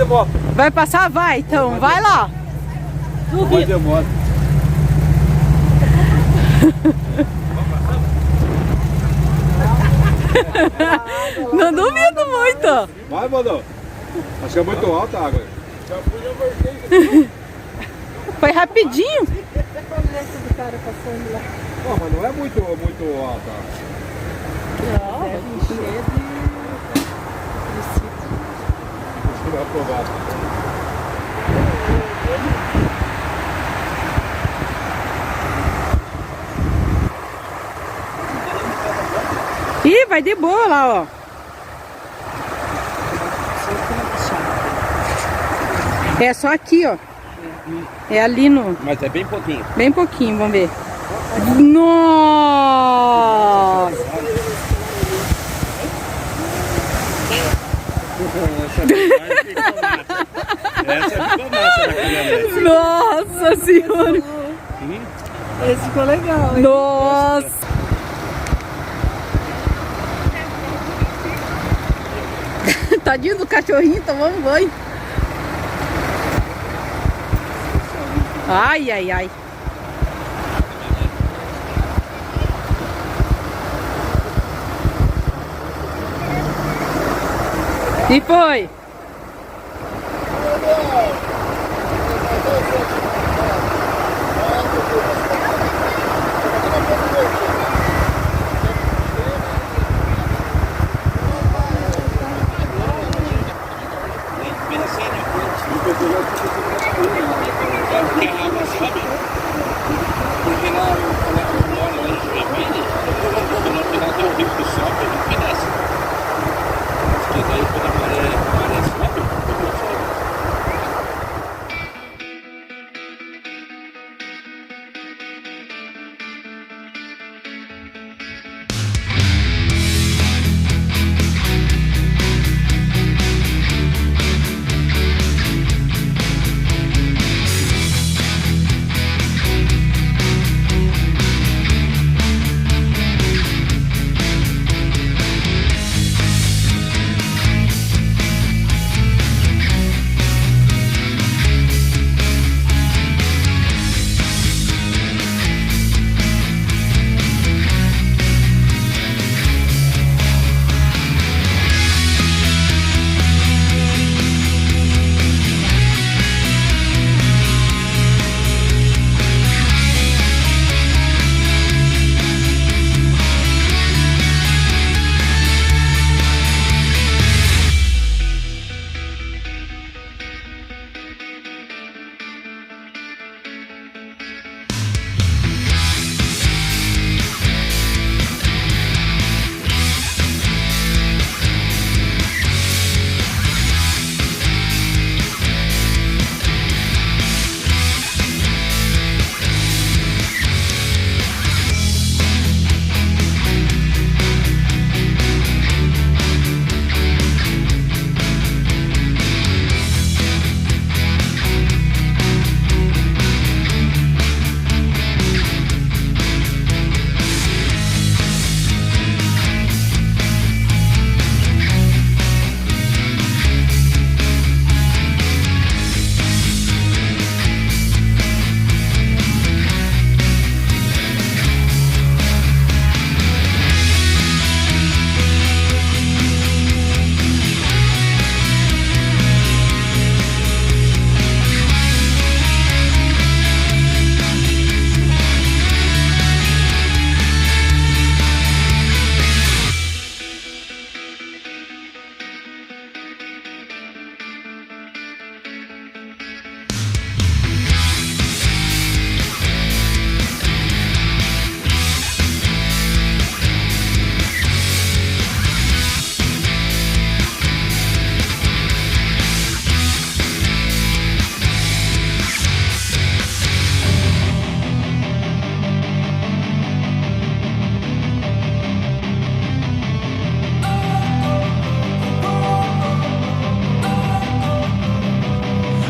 moto. Vai passar? Vai, então. Vai lá. Vai de moto. Não duvido muito. Vai, Bodão. Acho que é muito alta a água. Foi rapidinho. Não, mas não é muito alta. Deve encher Acho que vai aprovar. Ih, vai de boa lá, ó. É só aqui, ó. É ali no... Mas é bem pouquinho. Bem pouquinho, vamos ver. Nossa! Essa ficou massa na caminhonete. Nossa senhora! Esse ficou legal, hein? Nossa! Tadinho do cachorrinho tomando banho. Ai, ai, ai. E foi?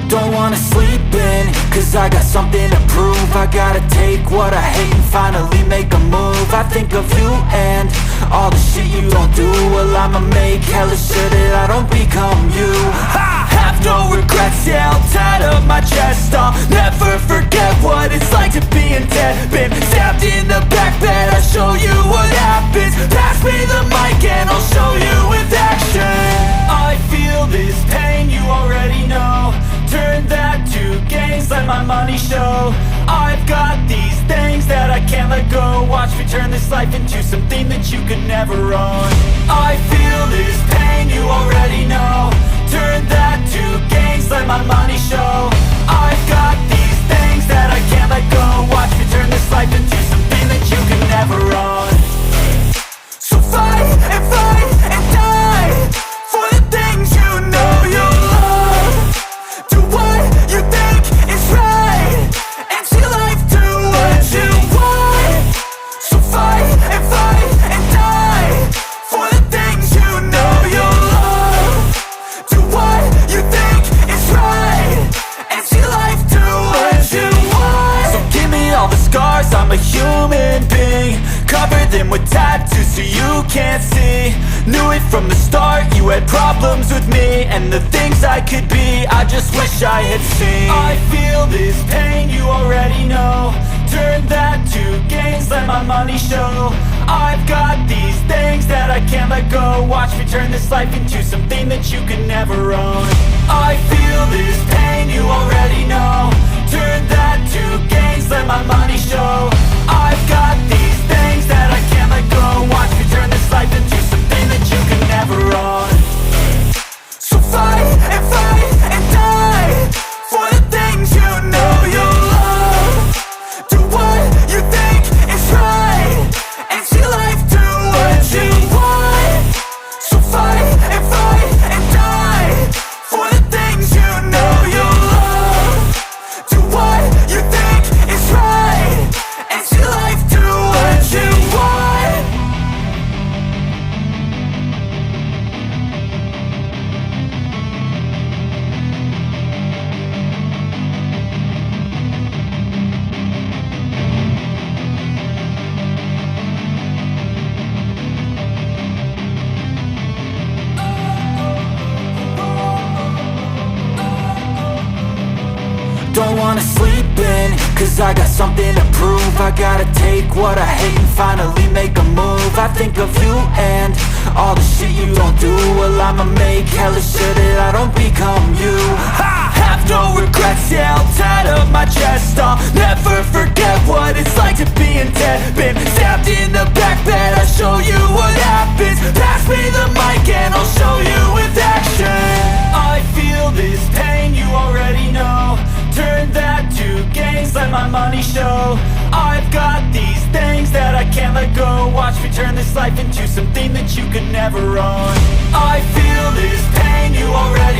Don't wanna sleep in, cause I got something to prove. I gotta take what I hate and finally make a move. I think of you and all the shit you don't do. Well, I'ma make hella sure that I don't become you. Ha! have no regrets, yeah, I'll tie up my chest. I'll never forget what it's like to be in debt. Been stabbed in the back bed, I'll show you what happens. Pass me the mic and I'll show you with action. I feel this pain, you already know. Turn that to gains, let my money show. I've got these things that I can't let go. Watch me turn this life into something that you could never own. I feel this pain, you already know. Turn that to gains, let my money show. I've got these things that I can't let go. Watch me turn this life into something that you could never own. So fight and die for the things you know you love. Do what you think is right and see life do what you want. So fight and die for the things you know you love. Do what you think is right and see life do what you want. So give me all the scars, I'm a human being. Cover them with tattoos so you can't see. Knew it from the start, you had problems with me and the things I could be, I just wish I had seen. I feel this pain, you already know. Turn that to gains, let my money show. I've got these things that I can't let go. Watch me turn this life into something that you could never own. I feel this pain, you already know. Turn that to gains, let my money show. I've got these things that I can't let go. Watch me turn this life into something that you could never own. So fight and die for the things you know you love. Do what you think is right and see life do what you want. So fight and die for the things you know you love. Do what you think is right and see life do what you want. Don't wanna sleep in, cause I got something to prove. I gotta take what I hate and finally make a move. I think of you and all the shit you don't do. Well, I'ma make hella sure that I don't become you. I have no regrets, yeah, I'll tie up my chest. I'll never forget what it's like to be in debt. Been stabbed in the back bed, I'll show you what happens. Pass me the mic and I'll show you with action. I feel this pain, you already know. Turn that to gains, let my money show. I've got these things that I can't let go. Watch me turn this life into something that you could never own. I feel this pain, you already